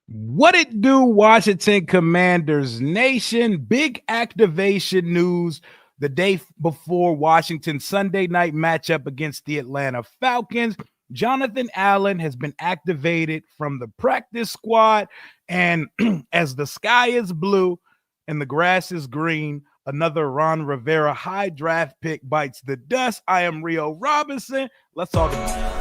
What it do, Washington Commanders Nation? Big activation news the day before Washington's Sunday night matchup against the Atlanta Falcons. Jonathan Allen has been activated from the practice squad. And as the sky is blue and the grass is green, another Ron Rivera high draft pick bites the dust. I am Rio Robinson. Let's talk about it.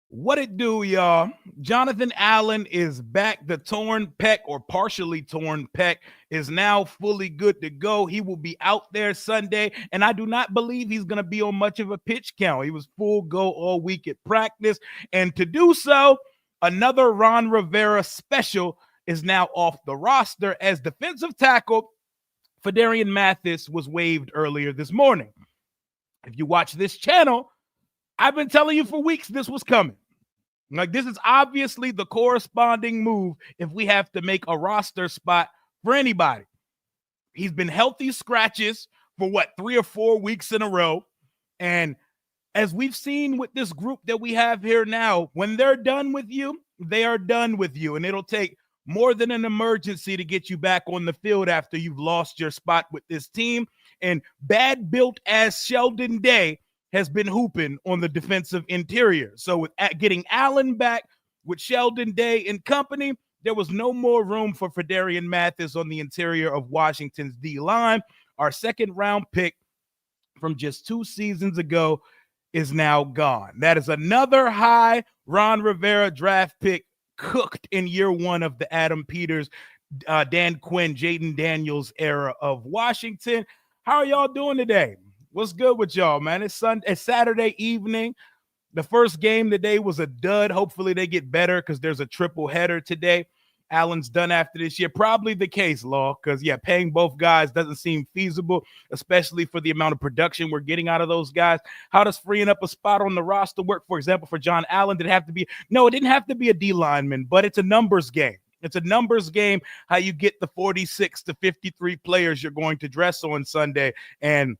What it do, y'all? Jonathan Allen is back. The torn pec or partially torn pec is now fully good to go. He will be out there Sunday, and I do not believe he's going to be on much of a pitch count. He was full go all week at practice, and to do so, another Ron Rivera special is now off the roster as defensive tackle Phidarian Mathis was waived earlier this morning. If you watch this channel, I've been telling you for weeks this was coming. Like, this is obviously the corresponding move if we have to make a roster spot for anybody. He's been healthy scratches for 3 or 4 weeks in a row. And as we've seen with this group that we have here now, when they're done with you, they are done with you. And it'll take more than an emergency to get you back on the field after you've lost your spot with this team. And bad built as Sheldon Day has been hooping on the defensive interior. So with getting Allen back with Sheldon Day and company, there was no more room for Phidarian Mathis on the interior of Washington's D-line. Our second round pick from just 2 seasons ago is now gone. That is another high Ron Rivera draft pick cooked in year 1 of the Adam Peters, Dan Quinn, Jaden Daniels era of Washington. How are y'all doing today? What's good with y'all, man? It's Saturday evening. The first game today was a dud. Hopefully they get better because there's a triple header today. Allen's done after this year. Probably the case, Law, because, paying both guys doesn't seem feasible, especially for the amount of production we're getting out of those guys. How does freeing up a spot on the roster work, for example, for John Allen? Did it have to be – no, it didn't have to be a D lineman, but it's a numbers game. It's a numbers game how you get the 46 to 53 players you're going to dress on Sunday. And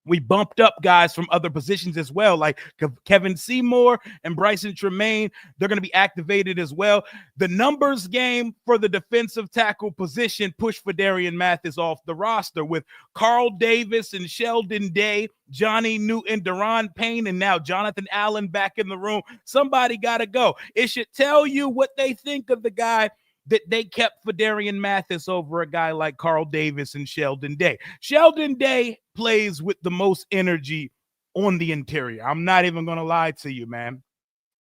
we bumped up guys from other positions as well, like Kevin Seymour and Bryson Tremaine. They're going to be activated as well. The numbers game for the defensive tackle position pushed Phidarian Mathis off the roster with Carl Davis and Sheldon Day, Johnny Newton, Deron Payne, and now Jonathan Allen back in the room. Somebody got to go. It should tell you what they think of the guy that they kept Phidarian Mathis over a guy like Carl Davis and Sheldon Day. Sheldon Day plays with the most energy on the interior. I'm not even going to lie to you, man.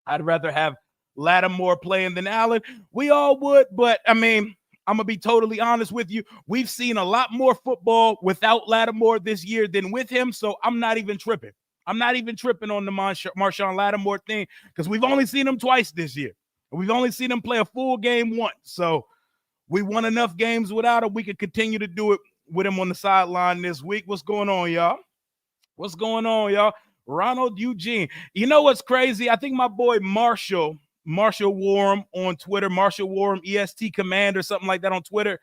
I'd rather have Lattimore playing than Allen. We all would, but, I'm going to be totally honest with you. We've seen a lot more football without Lattimore this year than with him, so I'm not even tripping. I'm not even tripping on the Marshawn Lattimore thing because we've only seen him twice this year. We've only seen him play a full game once. So we won enough games without him. We could continue to do it with him on the sideline this week. What's going on, y'all? What's going on, y'all? Ronald Eugene. You know what's crazy? I think my boy Marshall Warren on Twitter, Marshall Warren, EST Command or something like that on Twitter.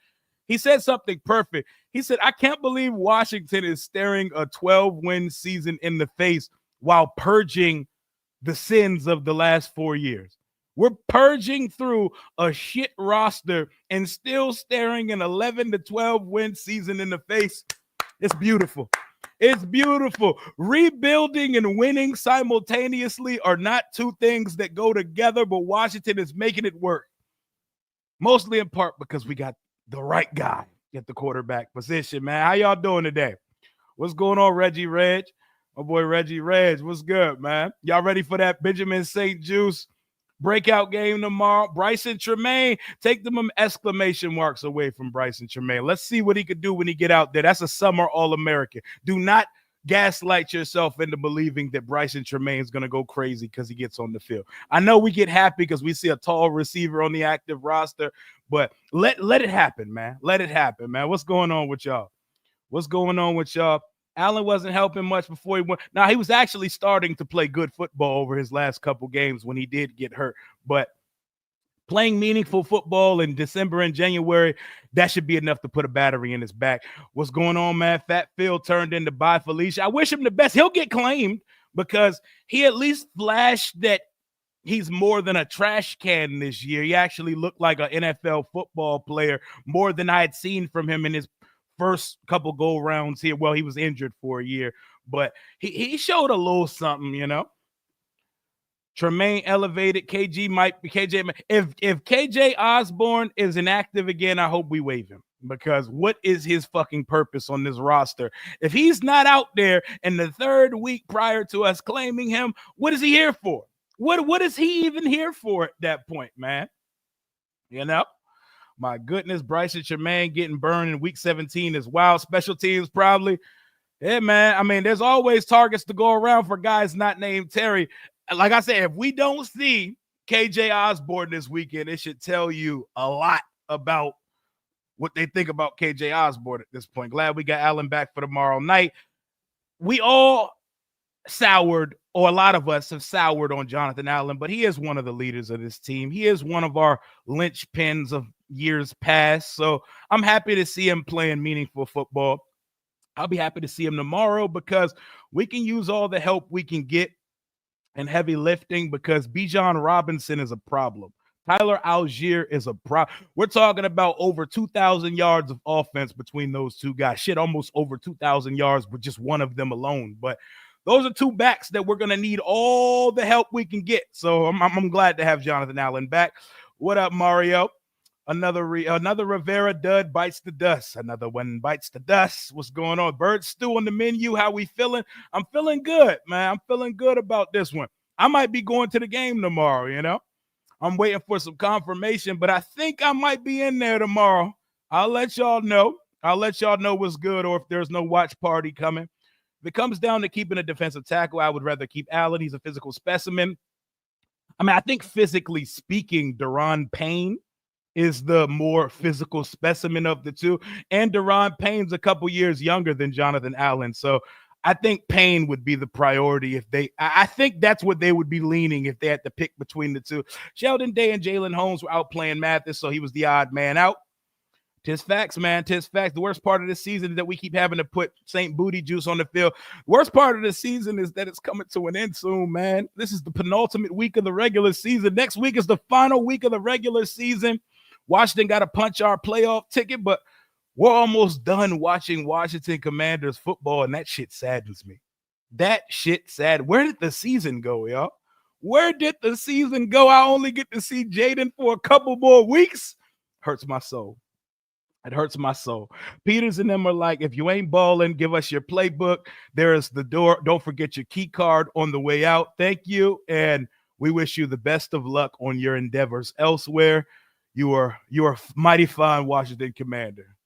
He said something perfect. He said, I can't believe Washington is staring a 12-win season in the face while purging the sins of the last 4 years. We're purging through a shit roster and still staring an 11 to 12 win season in the face. It's beautiful. It's beautiful. Rebuilding and winning simultaneously are not two things that go together, but Washington is making it work. Mostly in part because we got the right guy at the quarterback position, man. How y'all doing today? What's going on, Reggie Reg? My boy Reggie Reg, what's good, man? Y'all ready for that Benjamin St. Juice breakout game tomorrow? Bryson Tremaine, take them exclamation marks away from Bryson Tremaine. Let's see what he could do when he get out there. That's a summer All-American. Do not gaslight yourself into believing that Bryson Tremaine is going to go crazy because he gets on the field. I know we get happy because we see a tall receiver on the active roster, but let it happen, man. Let it happen, man. What's going on with y'all? What's going on with y'all? Allen wasn't helping much before he went. Now, he was actually starting to play good football over his last couple games when he did get hurt. But playing meaningful football in December and January, that should be enough to put a battery in his back. What's going on, man? Fat Phil turned into Bye Felicia. I wish him the best. He'll get claimed, because he at least flashed that he's more than a trash can this year. He actually looked like an NFL football player more than I had seen from him in his first couple go rounds here. Well, he was injured for a year, but he showed a little something, you know. Tremaine elevated. KJ might be KJ. If KJ Osborne is inactive again, I hope we waive him, because what is his fucking purpose on this roster? If he's not out there in the third week prior to us claiming him, what is he here for? What is he even here for at that point, man? You know? My goodness, Bryson Tremaine getting burned in week 17 is wild. Special teams probably. Yeah, man. I mean, there's always targets to go around for guys not named Terry. Like I said, if we don't see KJ Osborne this weekend, it should tell you a lot about what they think about KJ Osborne at this point. Glad we got Allen back for tomorrow night. We all soured, or a lot of us have soured on Jonathan Allen, but he is one of the leaders of this team. He is one of our linchpins of years past. So I'm happy to see him playing meaningful football. I'll be happy to see him tomorrow, because we can use all the help we can get in heavy lifting, because Bijan Robinson is a problem. Tyler Algier is a problem. We're talking about over 2,000 yards of offense between those two guys. Shit, almost over 2,000 yards with just one of them alone. But those are two backs that we're going to need all the help we can get. So I'm glad to have Jonathan Allen back. What up, Mario? Another Rivera dud bites the dust. Another one bites the dust. What's going on? Bird stew on the menu. How we feeling? I'm feeling good, man. I'm feeling good about this one. I might be going to the game tomorrow, you know. I'm waiting for some confirmation, but I think I might be in there tomorrow. I'll let y'all know. I'll let y'all know what's good, or if there's no watch party coming. If it comes down to keeping a defensive tackle, I would rather keep Allen. He's a physical specimen. I mean, I think physically speaking, Daron Payne is the more physical specimen of the two. And Daron Payne's a couple years younger than Jonathan Allen. So I think Payne would be the priority I think that's what they would be leaning if they had to pick between the two. Sheldon Day and Jalen Holmes were out playing Mathis, so he was the odd man out. Tis facts, man. Tis facts. The worst part of this season is that we keep having to put St. Booty Juice on the field. Worst part of the season is that it's coming to an end soon, man. This is the penultimate week of the regular season. Next week is the final week of the regular season. Washington got to punch our playoff ticket, but we're almost done watching Washington Commanders football, and that shit saddens me. That shit sad. Where did the season go, y'all? Where did the season go? I only get to see Jaden for a couple more weeks. Hurts my soul. It hurts my soul. Peters and them are like, if you ain't balling, give us your playbook. There is the door. Don't forget your key card on the way out. Thank you, and we wish you the best of luck on your endeavors elsewhere. You are mighty fine, Washington Commander.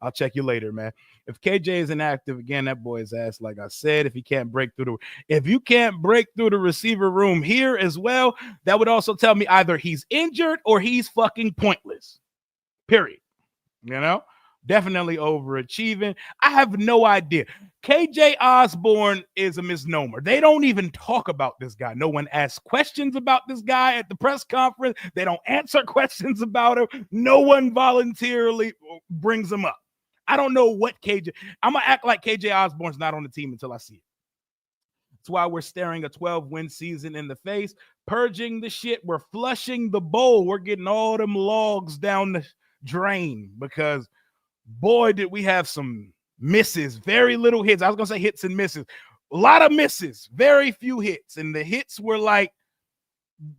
I'll check you later, man. If KJ is inactive again, that boy is ass. Like I said, if you can't break through the receiver room here as well, that would also tell me either he's injured or he's fucking pointless. Period. You know, definitely overachieving. I have no idea. KJ Osborne is a misnomer. They don't even talk about this guy. No one asks questions about this guy at the press conference. They don't answer questions about him. No one voluntarily brings him up. I don't know what KJ. I'm going to act like KJ Osborne's not on the team until I see it. That's why we're staring a 12-win season in the face, purging the shit. We're flushing the bowl. We're getting all them logs down the drain, because boy did we have some misses, very little hits. I was gonna say hits and misses, a lot of misses, very few hits, and the hits were like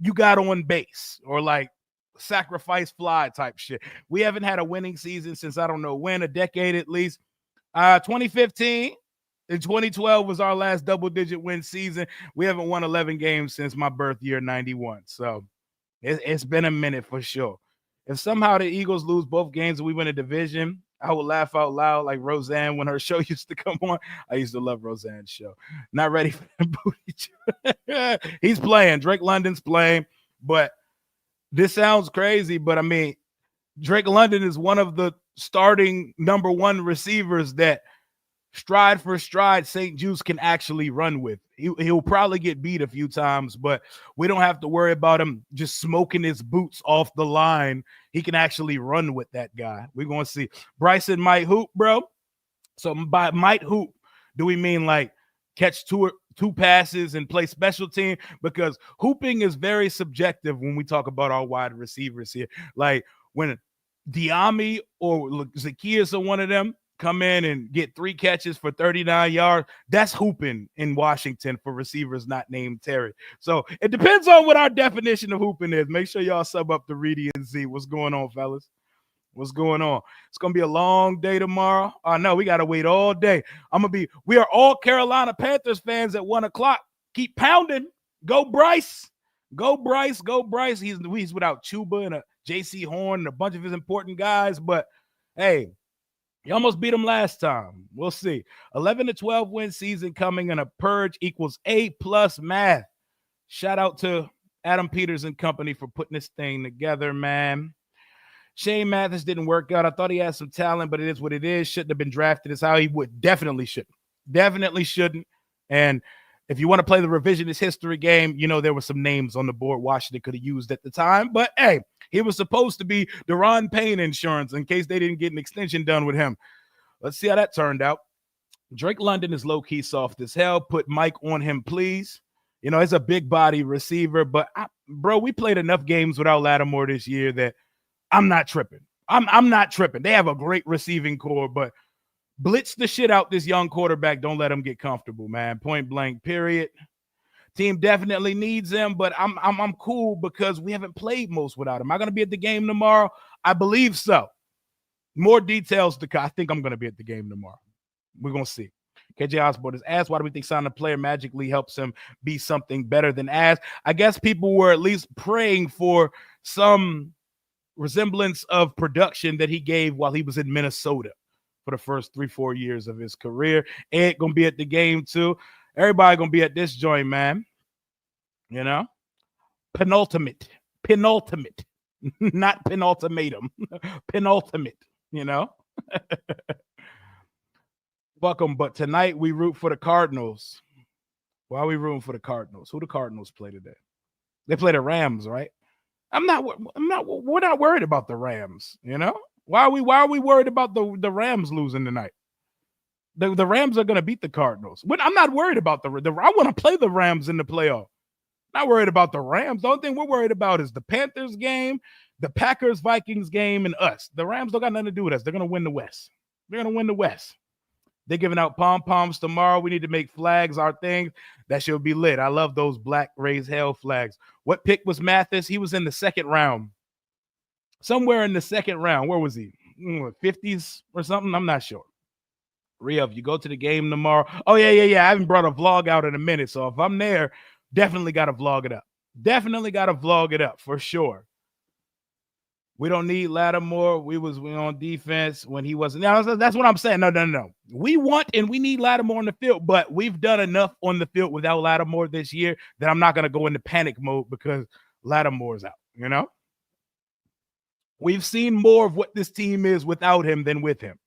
you got on base or like sacrifice fly type shit. We haven't had a winning season since I don't know when, a decade at least. 2015 and 2012 was our last double-digit win season. We haven't won 11 games since my birth year, 91. So it's been a minute for sure. If somehow the Eagles lose both games and we win a division, I would laugh out loud like Roseanne when her show used to come on. I used to love Roseanne's show. Not ready for the booty. He's playing. Drake London's playing. But this sounds crazy, but I mean, Drake London is one of the starting number one receivers that stride for stride St. Juice can actually run with. He'll probably get beat a few times, but we don't have to worry about him just smoking his boots off the line. He can actually run with that guy. We're going to see. Bryson might hoop, bro. So by might hoop, do we mean like catch two passes and play special team, because hooping is very subjective when we talk about our wide receivers here. Like when Diami or Zacchaeus or one of them come in and get 3 catches for 39 yards, that's hooping in Washington for receivers not named Terry. So it depends on what our definition of hooping is. Make sure y'all sub up to Reedy and Z. What's going on, fellas? What's going on? It's going to be a long day tomorrow. Oh, no, we got to wait all day. We are all Carolina Panthers fans at 1 o'clock. Keep pounding. Go Bryce. Go Bryce. Go Bryce. He's without Chuba and a JC Horn and a bunch of his important guys. But, hey, you almost beat him last time. We'll see. 11-12 win season coming, and a purge equals A+ math. Shout out to Adam Peters and company for putting this thing together, man. Shane Mathis didn't work out. I thought he had some talent, but it is what it is. Shouldn't have been drafted. It's how he would. Definitely shouldn't. Definitely shouldn't. And if you want to play the revisionist history game, you know there were some names on the board Washington could have used at the time. But, hey, he was supposed to be Deron Payne insurance in case they didn't get an extension done with him. Let's see how that turned out. Drake London is low-key soft as hell. Put Mike on him, please. You know, he's a big-body receiver. But, bro, we played enough games without Lattimore this year that I'm not tripping. I'm not tripping. They have a great receiving core, but blitz the shit out this young quarterback. Don't let him get comfortable, man. Point blank, period. Team definitely needs him, but I'm cool because we haven't played most without him. Am I going to be at the game tomorrow? I believe so. More details to come. I think I'm going to be at the game tomorrow. We're going to see. KJ Osborne is asked, why do we think signing a player magically helps him be something better than As? I guess people were at least praying for some resemblance of production that he gave while he was in Minnesota for the first 3-4 years of his career. Ed gonna be at the game too. Everybody gonna be at this joint, man. You know, penultimate, not penultimatum, penultimate. You know. Welcome, but tonight we root for the Cardinals. Why are we rooting for the Cardinals? Who the Cardinals play today? They play the Rams, right? We're not worried about the Rams, you know? Why are we worried about the Rams losing tonight? The Rams are going to beat the Cardinals. I'm not worried about I want to play the Rams in the playoff. Not worried about the Rams. The only thing we're worried about is the Panthers game, the Packers-Vikings game, and us. The Rams don't got nothing to do with us. They're going to win the West. They're going to win the West. They're giving out pom-poms tomorrow. We need to make flags our thing. That should be lit. I love those black raised hell flags. What pick was Mathis? He was in the second round. Somewhere in the second round. Where was he? 50s or something? I'm not sure. Rev, you go to the game tomorrow. Oh, yeah. I haven't brought a vlog out in a minute. So if I'm there, definitely got to vlog it up. Definitely got to vlog it up for sure. We don't need Lattimore. We on defense when he wasn't. Now, that's what I'm saying. No. We want and we need Lattimore on the field, but we've done enough on the field without Lattimore this year that I'm not going to go into panic mode because Lattimore's out, you know? We've seen more of what this team is without him than with him.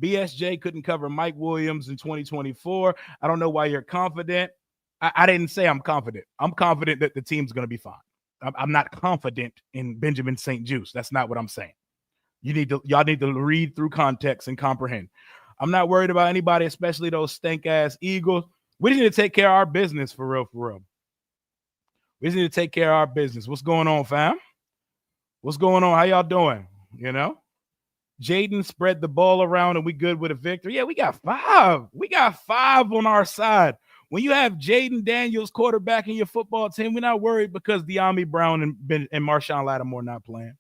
BSJ couldn't cover Mike Williams in 2024. I don't know why you're confident. I didn't say I'm confident. I'm confident that the team's going to be fine. I'm not confident in Benjamin St. Juice. That's not what I'm saying. Y'all need to read through context and comprehend. I'm not worried about anybody, especially those stank-ass Eagles. We just need to take care of our business for real. We just need to take care of our business. What's going on, fam? What's going on? How y'all doing? You know? Jaden spread the ball around and we good with a victory. Yeah, we got 5. We got 5 on our side. When you have Jaden Daniels quarterback in your football team, we're not worried because De'Ami Brown and Marshawn Lattimore not playing.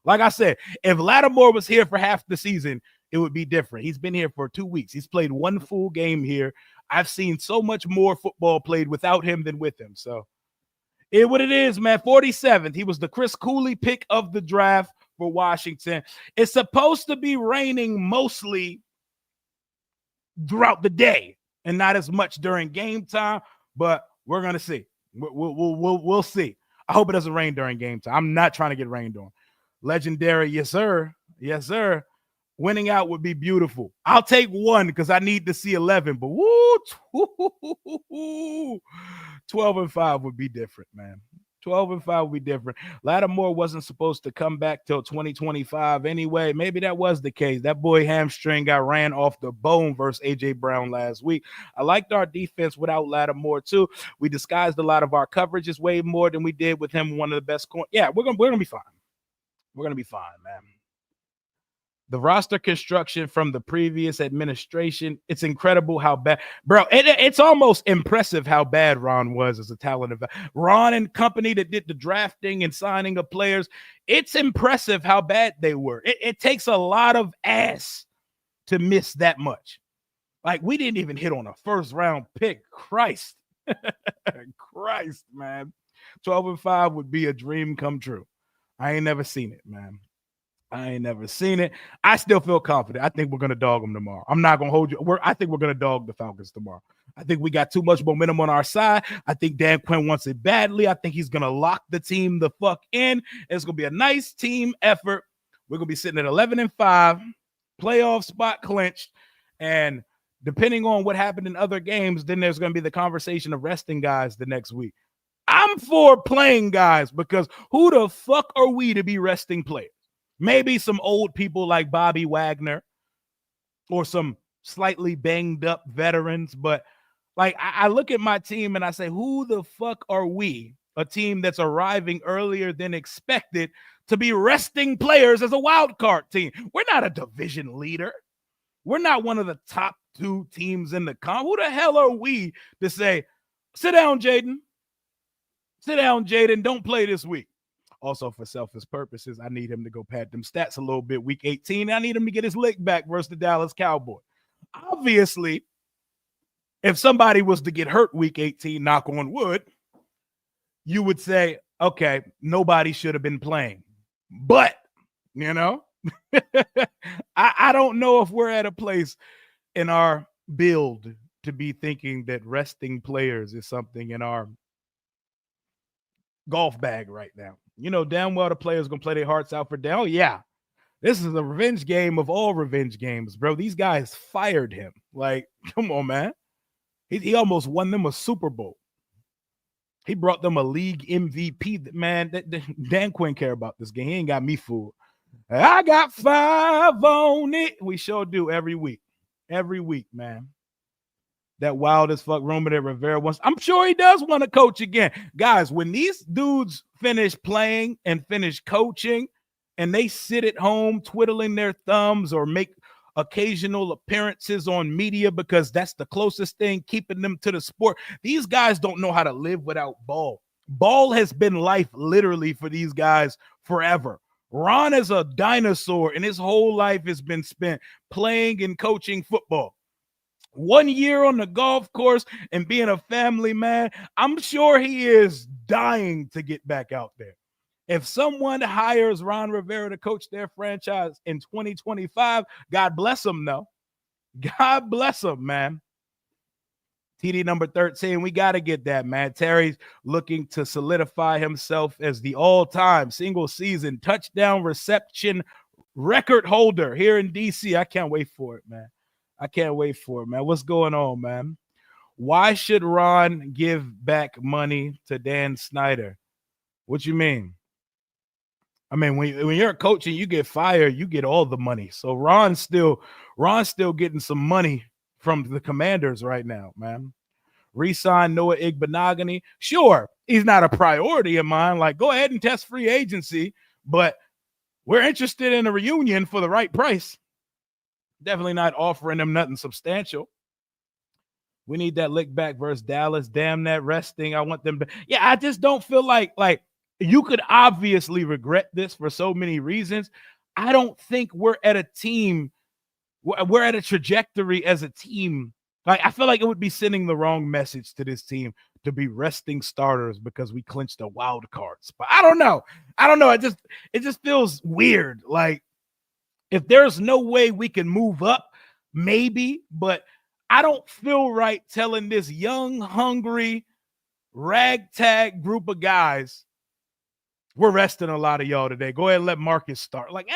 Like I said, if Lattimore was here for half the season, it would be different. He's been here for 2 weeks. He's played 1 full game here. I've seen so much more football played without him than with him. So it what it is, man. 47th. He was the Chris Cooley pick of the draft for Washington. It's supposed to be raining mostly throughout the day and not as much during game time, but we're going to see. We'll see. I hope it doesn't rain during game time. I'm not trying to get rained on. Legendary, yes, sir. Yes, sir. Winning out would be beautiful. I'll take 1 because I need to see 11, but 12-5 would be different, man. 12-5 would be different. Lattimore wasn't supposed to come back till 2025 anyway. Maybe that was the case. That boy hamstring got ran off the bone versus AJ Brown last week. I liked our defense without Lattimore too. We disguised a lot of our coverages way more than we did with him. One of the best corners. Yeah, we're gonna be fine. We're gonna be fine, man. The roster construction from the previous administration, it's incredible how bad, bro. It's almost impressive how bad Ron was as a talent. Ron and company that did the drafting and signing of players, it's impressive how bad they were. It takes a lot of ass to miss that much. Like, we didn't even hit on a first-round pick. Christ. Christ, man. 12-5 would be a dream come true. I ain't never seen it, man. I ain't never seen it. I still feel confident. I think we're going to dog them tomorrow. I'm not going to hold you. I think we're going to dog the Falcons tomorrow. I think we got too much momentum on our side. I think Dan Quinn wants it badly. I think he's going to lock the team the fuck in. It's going to be a nice team effort. We're going to be sitting at 11-5, playoff spot clinched. And depending on what happened in other games, then there's going to be the conversation of resting guys the next week. I'm for playing guys because who the fuck are we to be resting players? Maybe some old people like Bobby Wagner or some slightly banged up veterans. But like, I look at my team and I say, who the fuck are we, a team that's arriving earlier than expected, to be resting players as a wild card team? We're not a division leader. We're not one of the top 2 teams in the Who the hell are we to say, sit down, Jaden. Sit down, Jaden. Don't play this week. Also, for selfish purposes, I need him to go pad them stats a little bit. Week 18, I need him to get his lick back versus the Dallas Cowboys. Obviously, if somebody was to get hurt week 18, knock on wood, you would say, okay, nobody should have been playing. But, you know, I don't know if we're at a place in our build to be thinking that resting players is something in our golf bag right now. You know damn well the players going to play their hearts out for Dell. Yeah, this is a revenge game of all revenge games, bro. These guys fired him. Like, come on, man. He almost won them a Super Bowl. He brought them a league MVP. Man, Dan Quinn care about this game. He ain't got me fooled. I got 5 on it. We sure do every week. Every week, man. That wild as fuck rumor that Rivera wants. I'm sure he does want to coach again. Guys, when these dudes finish playing and finish coaching and they sit at home twiddling their thumbs or make occasional appearances on media because that's the closest thing keeping them to the sport, these guys don't know how to live without ball. Ball has been life literally for these guys forever. Ron is a dinosaur and his whole life has been spent playing and coaching football. 1 year on the golf course and being a family man, I'm sure he is dying to get back out there. If someone hires Ron Rivera to coach their franchise in 2025, God bless him, though. God bless him, man. TD number 13, we got to get that, man. Terry's looking to solidify himself as the all-time single-season touchdown reception record holder here in D.C. I can't wait for it, man. I can't wait for it, man. What's going on, man? Why should Ron give back money to Dan Snyder? What you mean? I mean, when you're a coach and you get fired, you get all the money. So Ron's still getting some money from the Commanders right now, man. Resign Noah Igbenogany. Sure, he's not a priority of mine. Like, go ahead and test free agency, but we're interested in a reunion for the right price. Definitely not offering them nothing substantial. We need that lick back versus Dallas. Damn that resting. I want them to. Yeah, I just don't feel like you could obviously regret this for so many reasons. I don't think we're at a team. We're at a trajectory as a team. Like, I feel like it would be sending the wrong message to this team to be resting starters because we clinched a wild card spot. I don't know. It just feels weird. Like, if there's no way we can move up, maybe, but I don't feel right telling this young, hungry, ragtag group of guys, we're resting a lot of y'all today. Go ahead and let Marcus start. Like,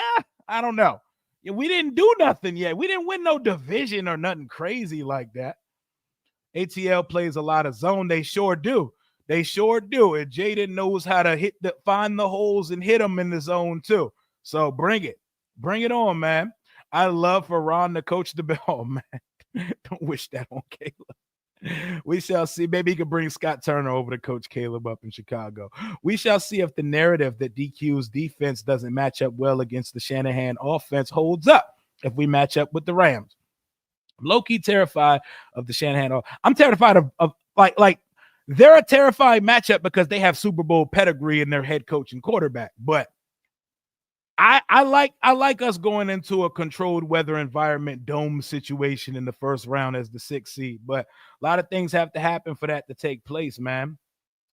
I don't know. Yeah, we didn't do nothing yet. We didn't win no division or nothing crazy like that. ATL plays a lot of zone. They sure do. They sure do. And Jaden knows how to find the holes and hit them in the zone too. So bring it. Bring it on, man. I love for Ron to coach the ball. Oh, man. Don't wish that on Caleb. We shall see. Maybe he could bring Scott Turner over to coach Caleb up in Chicago. We shall see if the narrative that DQ's defense doesn't match up well against the Shanahan offense holds up if we match up with the Rams. I'm low-key terrified of the Shanahan. I'm terrified of like they're a terrifying matchup because they have Super Bowl pedigree in their head coach and quarterback. But I like us going into a controlled weather environment dome situation in the first round as the 6th seed. But a lot of things have to happen for that to take place, man.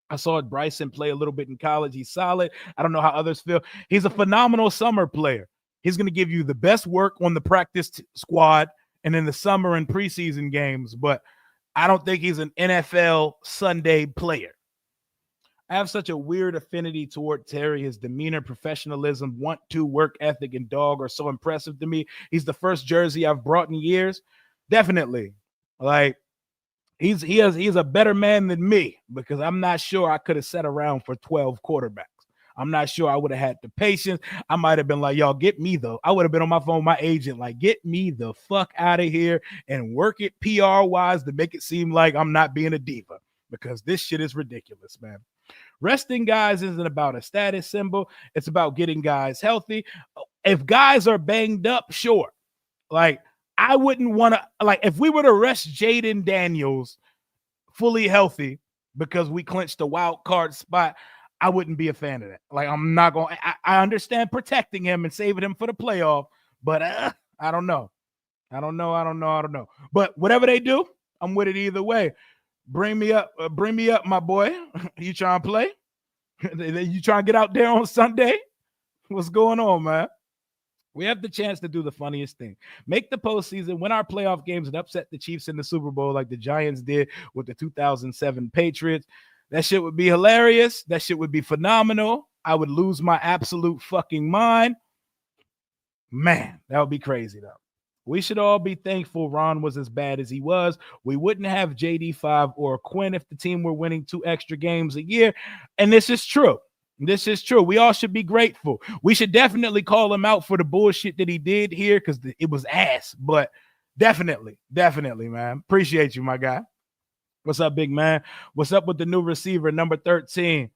I saw Bryson play a little bit in college. He's solid. I don't know how others feel. He's a phenomenal summer player. He's going to give you the best work on the practice squad and in the summer and preseason games, but I don't think he's an NFL Sunday player. I have such a weird affinity toward Terry. His demeanor, professionalism, want-to, work ethic, and dog are so impressive to me. He's the first jersey I've brought in years. Definitely. Like, he's a better man than me because I'm not sure I could have sat around for 12 quarterbacks. I'm not sure I would have had the patience. I might have been like, y'all, get me, though. I would have been on my phone with my agent, like, get me the fuck out of here and work it PR-wise to make it seem like I'm not being a diva because this shit is ridiculous, man. Resting guys isn't about a status symbol. It's about getting guys healthy. If guys are banged up, sure. Like, I wouldn't want to, like, if we were to rest Jaden Daniels fully healthy because we clinched the wild card spot, I wouldn't be a fan of that. Like, I'm not going to, I understand protecting him and saving him for the playoff, but I don't know. I don't know. But whatever they do, I'm with it either way. Bring me up, my boy. You trying to play? You trying to get out there on Sunday? What's going on, man? We have the chance to do the funniest thing. Make the postseason, win our playoff games, and upset the Chiefs in the Super Bowl like the Giants did with the 2007 Patriots. That shit would be hilarious. That shit would be phenomenal. I would lose my absolute fucking mind. Man, that would be crazy, though. We should all be thankful Ron was as bad as he was. We wouldn't have JD5 or Quinn if the team were winning 2 extra games a year. And this is true. This is true. We all should be grateful. We should definitely call him out for the bullshit that he did here because it was ass. But definitely, man. Appreciate you, my guy. What's up, big man? What's up with the new receiver, number 13?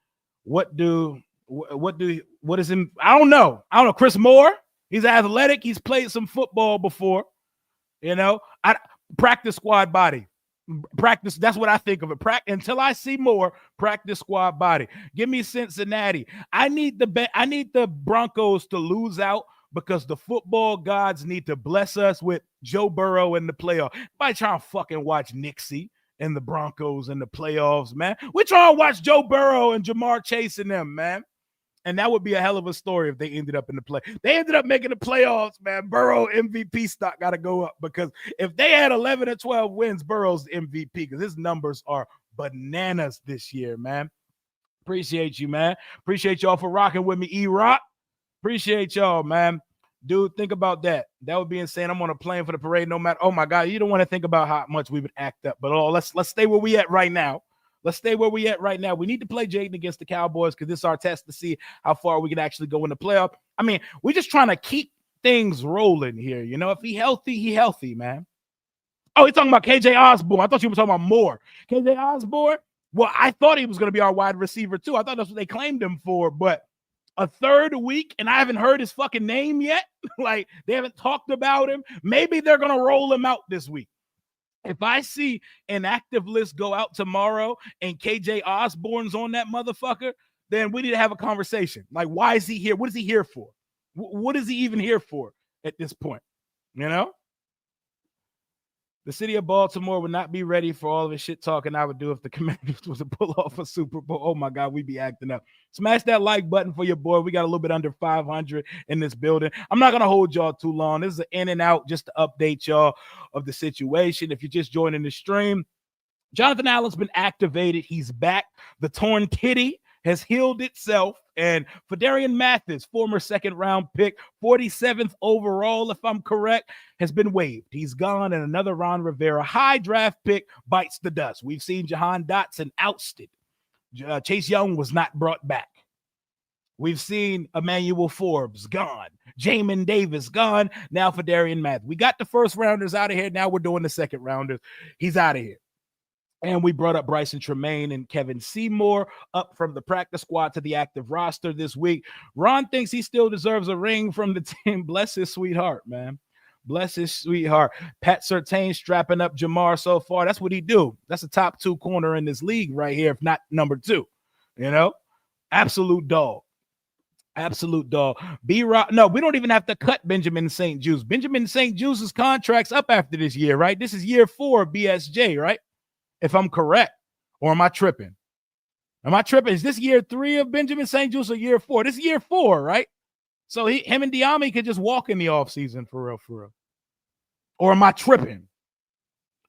What is him? I don't know. Chris Moore? He's athletic. He's played some football before. You know, practice squad body. Practice. That's what I think of it. Until I see more, practice squad body. Give me Cincinnati. I need the Broncos to lose out because the football gods need to bless us with Joe Burrow in the playoff. Nobody trying to fucking watch Nixie and the Broncos in the playoffs, man. We're trying to watch Joe Burrow and Jamar Chase and them, man. And that would be a hell of a story if they ended up in the play. They ended up making the playoffs, man. Burrow MVP stock got to go up because if they had 11 or 12 wins, Burrow's MVP because his numbers are bananas this year, man. Appreciate you, man. Appreciate y'all for rocking with me, E-Rock. Appreciate y'all, man. Dude, think about that. That would be insane. I'm on a plane for the parade no matter. Oh, my God. You don't want to think about how much we would act up. But let's stay where we at right now. Let's stay where we at right now. We need to play Jaden against the Cowboys because this is our test to see how far we can actually go in the playoff. I mean, we're just trying to keep things rolling here. You know, if he healthy, man. Oh, he's talking about KJ Osborne. I thought you were talking about Moore. KJ Osborne? Well, I thought he was going to be our wide receiver too. I thought that's what they claimed him for, but a third week and I haven't heard his fucking name yet. Like, they haven't talked about him. Maybe they're going to roll him out this week. If I see an active list go out tomorrow and KJ Osborne's on that motherfucker, then we need to have a conversation. Like, why is he here? What is he here for? What is he even here for at this point? You know? The city of Baltimore would not be ready for all of the shit talking I would do if the Commanders was to pull off a Super Bowl. Oh, my God, we'd be acting up. Smash that like button for your boy. We got a little bit under 500 in this building. I'm not going to hold y'all too long. This is an in and out just to update y'all of the situation. If you're just joining the stream, Jonathan Allen's been activated. He's back. The torn titty has healed itself. And Phidarian Mathis, former second-round pick, 47th overall, if I'm correct, has been waived. He's gone, and another Ron Rivera high draft pick bites the dust. We've seen Jahan Dotson ousted Chase Young was not brought back. We've seen Emmanuel Forbes gone. Jamin Davis gone. Now Phidarian Mathis. We got the first rounders out of here. Now we're doing the second rounders. He's out of here. And we brought up Bryson Tremaine and Kevin Seymour up from the practice squad to the active roster this week. Ron thinks he still deserves a ring from the team. Bless his sweetheart, man. Bless his sweetheart. Pat Surtain strapping up Jamar so far. That's what he do. That's a top 2 corner in this league right here, if not number 2. You know? Absolute dog. Absolute dog. B-Rock. No, we don't even have to cut Benjamin St. Juice. Benjamin St. Juice's contract's up after this year, right? This is year 4 of BSJ, right? If I'm correct. Or am I tripping? Am I tripping? Is this year 3 of Benjamin St. Juice or year 4? This is year 4, right? So him and Diami could just walk in the offseason for real, for real. Or am I tripping?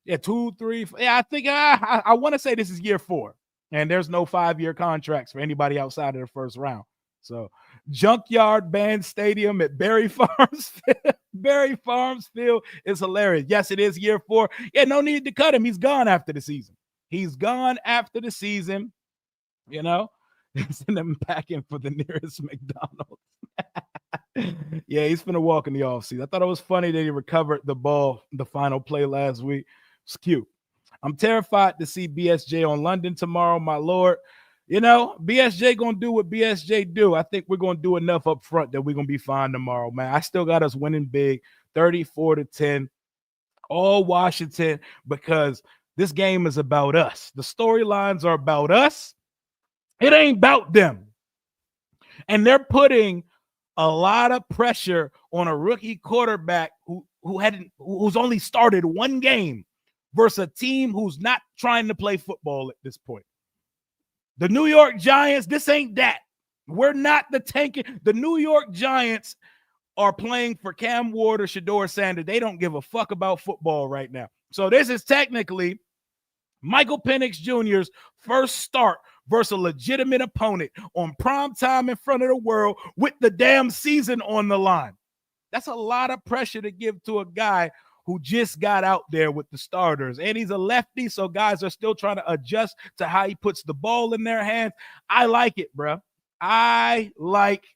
Yeah, 2, 3. Yeah, I think I want to say this is year 4. And there's no 5-year contracts for anybody outside of the first round. So Junkyard Band Stadium at Berry Farms. Berry Farms Field is hilarious. Yes, it is year 4. Yeah, no need to cut him. He's gone after the season. He's gone after the season. You know, send him packing for the nearest McDonald's. Yeah, he's finna walk in the offseason. I thought it was funny that he recovered the ball, the final play last week. It's cute. I'm terrified to see BSJ on London tomorrow, my Lord. You know, BSJ going to do what BSJ do. I think we're going to do enough up front that we're going to be fine tomorrow, man. I still got us winning big, 34-10, all Washington, because this game is about us. The storylines are about us. It ain't about them. And they're putting a lot of pressure on a rookie quarterback who's only started 1 game versus a team who's not trying to play football at this point. The New York Giants, this ain't that. We're not the tanking. The New York Giants are playing for Cam Ward or Shedeur Sanders. They don't give a fuck about football right now. So this is technically Michael Penix Jr.'s first start versus a legitimate opponent on prime time in front of the world with the damn season on the line. That's a lot of pressure to give to a guy who just got out there with the starters. And he's a lefty, so guys are still trying to adjust to how he puts the ball in their hands. I like it, bro. I like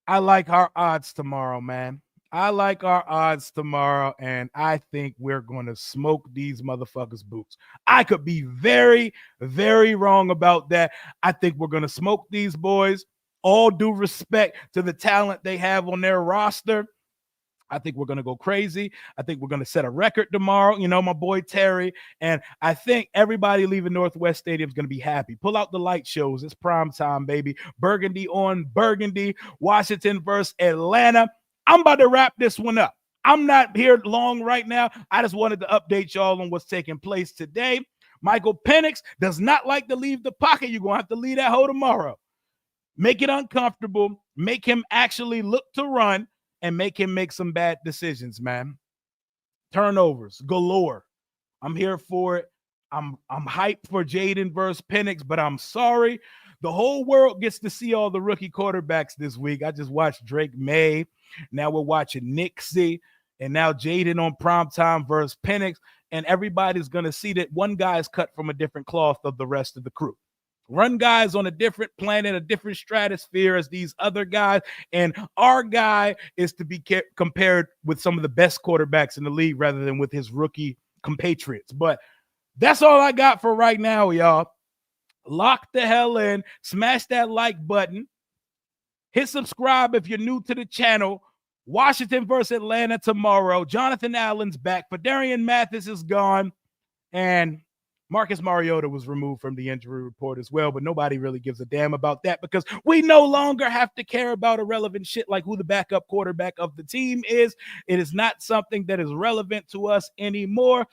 our odds tomorrow, man. I like our odds tomorrow, and I think we're going to smoke these motherfuckers' boots. I could be very, very wrong about that. I think we're going to smoke these boys. All due respect to the talent they have on their roster. I think we're going to go crazy. I think we're going to set a record tomorrow. You know, my boy Terry. And I think everybody leaving Northwest Stadium is going to be happy. Pull out the light shows. It's prime time, baby. Burgundy on Burgundy. Washington versus Atlanta. I'm about to wrap this one up. I'm not here long right now. I just wanted to update y'all on what's taking place today. Michael Penix does not like to leave the pocket. You're going to have to leave that hole tomorrow. Make it uncomfortable. Make him actually look to run. And make him make some bad decisions, man. Turnovers galore. I'm here for it. I'm hyped for Jaden versus Penix, but I'm sorry. The whole world gets to see all the rookie quarterbacks this week. I just watched Drake May. Now we're watching Nixie. And now Jaden on primetime versus Penix. And everybody's going to see that one guy is cut from a different cloth of the rest of the crew. Run guys on a different planet, a different stratosphere as these other guys. And our guy is to be compared with some of the best quarterbacks in the league rather than with his rookie compatriots. But that's all I got for right now, y'all. Lock the hell in. Smash that like button. Hit subscribe if you're new to the channel. Washington versus Atlanta tomorrow. Jonathan Allen's back. Phidarian Mathis is gone. And Marcus Mariota was removed from the injury report as well, but nobody really gives a damn about that because we no longer have to care about irrelevant shit like who the backup quarterback of the team is. It is not something that is relevant to us anymore.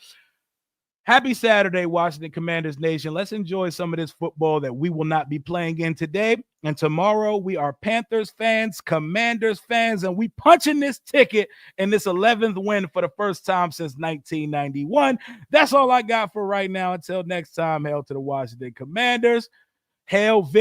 Happy Saturday, Washington Commanders Nation. Let's enjoy some of this football that we will not be playing in today. And tomorrow we are Panthers fans, Commanders fans, and we punching this ticket in this 11th win for the first time since 1991. That's all I got for right now. Until next time, hail to the Washington Commanders. Hail Vic.